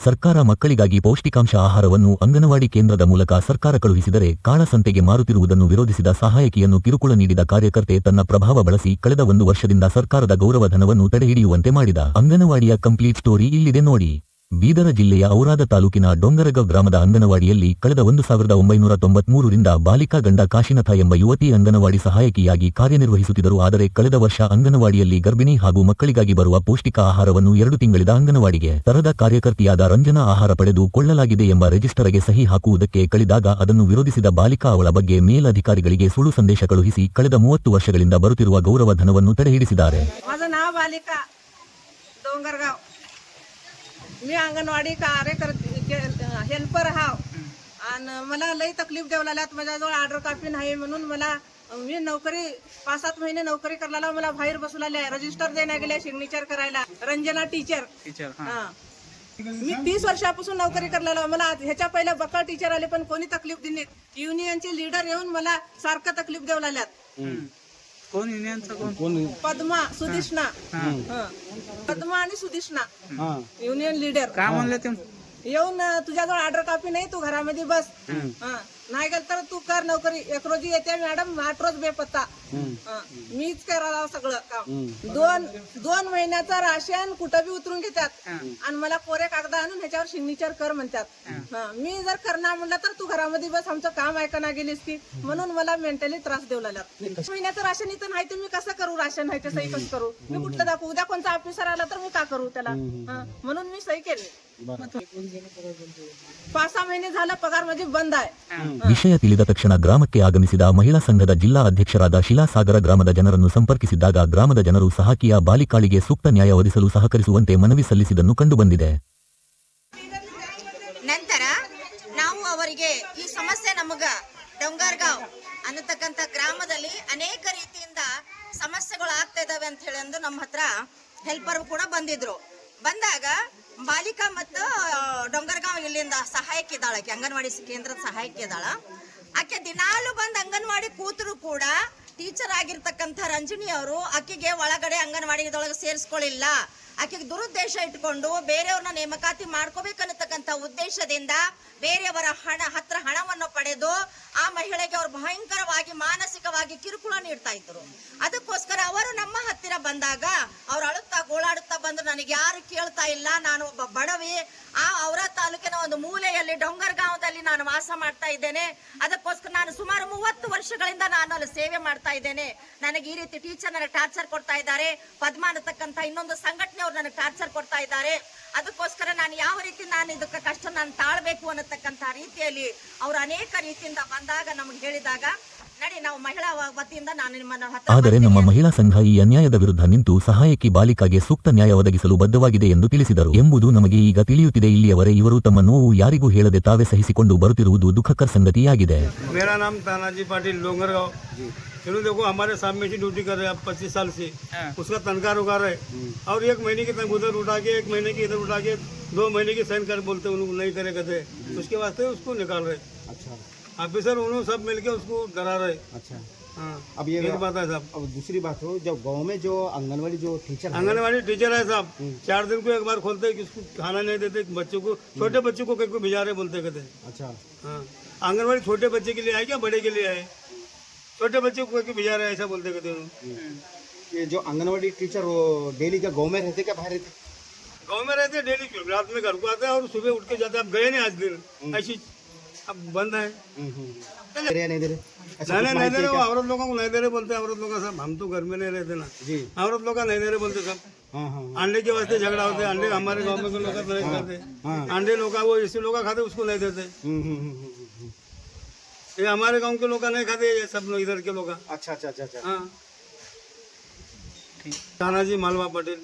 ಸರ್ಕಾರ ಮಕ್ಕಳಿಗಾಗಿ ಪೌಷ್ಟಿಕಾಂಶ ಆಹಾರವನ್ನು ಅಂಗನವಾಡಿ ಕೇಂದ್ರದ ಮೂಲಕ ಸರ್ಕಾರ ಕಳುಹಿಸಿದರೆ ಕಾಳಸಂತೆಗೆ ಮಾರುತ್ತಿರುವುದನ್ನು ವಿರೋಧಿಸಿದ ಸಹಾಯಕಿಯನ್ನು ಕಿರುಕುಳ ನೀಡಿದ ಕಾರ್ಯಕರ್ತೆ ತನ್ನ ಪ್ರಭಾವ ಬಳಸಿ ಕಳೆದ 1 ವರ್ಷದಿಂದ ಸರ್ಕಾರದ ಗೌರವಧನವನ್ನು ತಡೆಹಿಡಿಯುವಂತೆ ಮಾಡಿದ ಅಂಗನವಾಡಿಯ ಕಂಪ್ಲೀಟ್ ಸ್ಟೋರಿ ಇಲ್ಲಿದೆ ನೋಡಿ. ಬೀದರ ಜಿಲ್ಲೆಯ ಔರಾದ ತಾಲೂಕಿನ ಡೊಂಗರಗಾಂವ್ ಗ್ರಾಮದ ಅಂಗನವಾಡಿಯಲ್ಲಿ ಕಳೆದ 1993 ರಿಂದ ಬಾಲಿಕಾ ಗಂಡ ಕಾಶಿನಾಥ ಎಂಬ ಯುವತಿ ಅಂಗನವಾಡಿ ಸಹಾಯಕಿಯಾಗಿ ಕಾರ್ಯನಿರ್ವಹಿಸುತ್ತಿದ್ದರು. ಆದರೆ ಕಳೆದ ವರ್ಷ ಅಂಗನವಾಡಿಯಲ್ಲಿ ಗರ್ಭಿಣಿ ಹಾಗೂ ಮಕ್ಕಳಿಗಾಗಿ ಬರುವ ಪೌಷ್ಟಿಕ ಆಹಾರವನ್ನು 2 ತಿಂಗಳಿಂದ ಅಂಗನವಾಡಿಗೆ ತರದ ಕಾರ್ಯಕರ್ತೆಯಾದ ರಂಜನಾ ಆಹಾರ ಪಡೆದು ಕೊಳ್ಳಲಾಗಿದೆ ಎಂಬ ರಿಜಿಸ್ಟರ್ಗೆ ಸಹಿ ಹಾಕುವುದಕ್ಕೆ ಕಳಿದಾಗ ಅದನ್ನು ವಿರೋಧಿಸಿದ ಬಾಲಿಕಾ ಅವಳ ಬಗ್ಗೆ ಮೇಲಧಿಕಾರಿಗಳಿಗೆ ಸುಳ್ಳು ಸಂದೇಶ ಕಳುಹಿಸಿ ಕಳೆದ 30 ವರ್ಷಗಳಿಂದ ಬರುತ್ತಿರುವ ಗೌರವಧನವನ್ನು ತಡೆಹಿಡಿಸಿದ್ದಾರೆ. मी अंगणवाडी कार्यकर्ते हेल्पर हाव आणि मला लई तकलीफ देऊ लागल्यात. माझ्याजवळ ऑर्डर कॉपी नाही म्हणून मला मी नोकरी 5-7 महिने नोकरी करायला मला बाहेर बसू लागले. रजिस्टर देण्या गेले सिग्नेचर करायला. रंजना टीचर मी 30 वर्षापासून नोकरी करायला. मला ह्याच्या पहिले बक्कळ टीचर आले पण कोणी तकलीफ दिली नाही. युनियनचे लीडर येऊन मला सारखं तकलीफ देऊ लागल्यात. कोण युनियनचा कोण? पद्मा सुदिष्णा. पद्मा आणि सुदिष्णा युनियन लीडर. काय म्हणले ते? येऊन तुझ्याजवळ ऑर्डर कॉपी नाही, तू घरामध्ये बस. नाही गेल तर तू कर नोकरी. एक रोजी येते मॅडम, 8 रोज बेपत्ता. मीच करायला सगळं काम. 2 महिन्याचं राशन कुठं बी उतरून घेतात आणि मला कोरे कागद आणून ह्याच्यावर सिग्नेचर कर म्हणतात. मी जर करणार म्हणलं तर तू घरामध्ये बस, आमचं काम ऐकना गेलीस की, म्हणून मला मेंटली त्रास देऊ लागला. महिन्याचं राशन इथं नाही तर मी कसं करू? राशन नाही तर सही कसं करू? मी कुठलं दाखवू? उद्या कोणता ऑफिसर आला तर मी का करू त्याला? म्हणून मी सही केली. 5-6 महिने झालं पगार माझी बंद आहे. ವಿಷಯ ತಿಳಿದ ತಕ್ಷಣ ಗ್ರಾಮಕ್ಕೆ ಆಗಮಿಸಿದ ಮಹಿಳಾ ಸಂಘದ ಜಿಲ್ಲಾ ಅಧ್ಯಕ್ಷರಾದ ಶಿಲಾಸಾಗರ ಗ್ರಾಮದ ಜನರನ್ನು ಸಂಪರ್ಕಿಸಿದ್ದಾಗ ಗ್ರಾಮದ ಜನರು ಸಹಾಕಿಯ ಬಾಲಿಕಾಳಿಗೆ ಸೂಕ್ತ ನ್ಯಾಯ ಒದಗಿಸಲು ಸಹಕರಿಸುವಂತೆ ಮನವಿ ಸಲ್ಲಿಸಿದ್ದನ್ನು ಕಂಡುಬಂದಿದೆ. ನಂತರ ನಾವು ಅವರಿಗೆ ಈ ಸಮಸ್ಯೆ ನಮಗ ಡೊಂಗರಗಾಂವ್ ಅನ್ನತಕ್ಕಂಥ ಗ್ರಾಮದಲ್ಲಿ ಅನೇಕ ರೀತಿಯಿಂದ ಸಮಸ್ಯೆಗಳು ಆಗ್ತಾ ಇದಾವೆ ಅಂತ ಹೇಳಿ ಅಂದು ನಮ್ಮ ಹತ್ರ ಹೆಲ್ಪರ್ ಕೂಡ ಬಂದಿದ್ರು. ಬಂದಾಗ ಬಾಲಿಕಾ ಮತ್ತು ಡೊಂಗರಗಾಂವ್ ಇಲ್ಲಿಂದ ಸಹಾಯಕ ಇದ್ದಾಳೆ, ಅಂಗನವಾಡಿ ಕೇಂದ್ರದ ಸಹಾಯಕ ಇದ್ದಾಳ. ಆಕೆ ದಿನಾಲು ಬಂದು ಅಂಗನವಾಡಿ ಕೂತರು ಕೂಡ ಟೀಚರ್ ಆಗಿರ್ತಕ್ಕಂಥ ರಂಜನಿ ಅವರು ಆಕೆಗೆ ಒಳಗಡೆ ಅಂಗನವಾಡಿದೊಳಗೆ ಸೇರಿಸ್ಕೊಳ್ಳಿಲ್ಲ. ಆಕೆಗೆ ದುರುದ್ದೇಶ ಇಟ್ಕೊಂಡು ಬೇರೆಯವ್ರನ್ನ ನೇಮಕಾತಿ ಮಾಡ್ಕೋಬೇಕನ್ನತಕ್ಕಂಥ ಉದ್ದೇಶದಿಂದ ಬೇರೆಯವರ ಹತ್ರ ಹಣವನ್ನು ಪಡೆದು ಆ ಮಹಿಳೆಗೆ ಅವರು ಭಯಂಕರವಾಗಿ ಮಾನಸಿಕವಾಗಿ ಕಿರುಕುಳ ನೀಡ್ತಾ ಇದ್ರು. ಅದಕ್ಕೋಸ್ಕರ ಅವರು ನಮ್ಮ ಹತ್ತಿರ ಬಂದಾಗ ಅವ್ರು ಅಳುತ್ತಾ ಗೋಳಾಡುತ್ತಾ ಬಂದು, ನನಗೆ ಯಾರು ಕೇಳ್ತಾ ಇಲ್ಲ, ನಾನು ಒಬ್ಬ ಬಡವಿ, ಆ ಔರಾದ್ ತಾಲೂಕಿನ ಒಂದು ಮೂಲೆಯಲ್ಲಿ ಡೊಂಗರಗಾಂವದಲ್ಲಿ ನಾನು ವಾಸ ಮಾಡ್ತಾ ಇದ್ದೇನೆ. ಅದಕ್ಕೋಸ್ಕರ ನಾನು ಸುಮಾರು 30 ವರ್ಷಗಳಿಂದ ನಾನು ಅಲ್ಲಿ ಸೇವೆ ಮಾಡ್ತಾ ಇದ್ದೇನೆ. ನನಗೆ ಈ ರೀತಿ ಟೀಚರ್ ನನಗೆ ಟಾರ್ಚರ್ ಕೊಡ್ತಾ ಇದ್ದಾರೆ, ಪದ್ಮ ಅನ್ನತಕ್ಕಂಥ ಇನ್ನೊಂದು ಸಂಘಟನೆಯವರು ನನಗೆ ಟಾರ್ಚರ್ ಕೊಡ್ತಾ ಇದ್ದಾರೆ. ಅದಕ್ಕೋಸ್ಕರ ನಾನು ಯಾವ ರೀತಿ ನಾನು ಇದಕ್ಕೆ ಕಷ್ಟ ನಾನು ತಾಳ್ಬೇಕು ಅನ್ನತಕ್ಕಂಥ ರೀತಿಯಲ್ಲಿ ಅವರು ಅನೇಕ ರೀತಿಯಿಂದ ಬಂದಾಗ ನಮಗೆ ಹೇಳಿದಾಗ, ನಡಿ ನಾವು ಮಹಿಳಾ ವತಿಯಿಂದ ನಾನು ನಿಮ್ಮನ್ನ ಆದರೆ ನಮ್ಮ ಮಹಿಳಾ ಸಂಘ ಈ ಅನ್ಯಾಯದ ವಿರುದ್ಧ ನಿಂತು ಸಹಾಯಕಿ ಬಾಲಿಕಾಗೆ ಸೂಕ್ತ ನ್ಯಾಯ ಒದಗಿಸಲು ಬದ್ಧವಾಗಿದೆ ಎಂದು ತಿಳಿಸಿದರು ಎಂಬುದು ನಮಗೆ ಈಗ ತಿಳಿಯುತ್ತಿದೆ. ಇಲ್ಲಿಯವರೆ ಇವರು ತಮ್ಮ ನೋವು ಯಾರಿಗೂ ಹೇಳದೆ ತಾವೇ ಸಹಿಸಿಕೊಂಡು ಬರುತ್ತಿರುವುದು ದುಃಖಕರ ಸಂಗತಿಯಾಗಿದೆ. मेरा नाम तानाजी पाटिल डोंगरगांव। चलो देखो, हमारे सामने से ड्यूटी कर रहे हैं 25 साल से। उसका तनख्वाह रुका रहे और 1 महीने की तनख्वाह उधर उठा के 1 महीने की इधर उठा के 2 महीने की साइन कर बोलते उनको नहीं करे कहते, उसके वास्ते उसको निकाल रहे। अच्छा, ऑफिसर उन्होंने सब मिलके उसको डरा रहे। अच्छा, हाँ, अब ये बात है साहब। अब दूसरी बात हो, जब गांव में जो आंगनवाड़ी टीचर है साहब, 4 दिन को एक बार खोलते हैं, किसको खाना नहीं देते, बच्चों को, छोटे बच्चों को कहीं को भिजा रहे बोलते कहते। अच्छा, हाँ, आंगनवाड़ी छोटे बच्चे के लिए आए क्या बड़े के लिए आए? छोटे बच्चे को कहीं भिजा रहे ऐसा बोलते कहते। ये जो आंगनवाड़ी टीचर वो डेली क्या गाँव में रहते क्या बाहर रहते? गाँव में रहते, डेली रात में घर को आते हैं और सुबह उठ के जाते हैं। अब गए नहीं आज दिन, ऐसी अब बंद है। नहीं दे रहे नहीं दे रहे, औरत लोगों को नहीं दे रहे बोलते। औरत लोग सब, हम तो घर में नहीं रहते ना जी, औरत लोग नहीं दे रहे बोलते सब। अंडे के वास्ते झगड़ा होते, अंडे हमारे गांव में लोग नहीं खाते, अंडे लोग वो इसी लोग खाते उसको नहीं देते। ये हमारे गांव के लोग नहीं खाते, ये सब लोग इधर के लोग। अच्छा अच्छा अच्छा अच्छा, हाँ। तानाजी मालवा पटेल।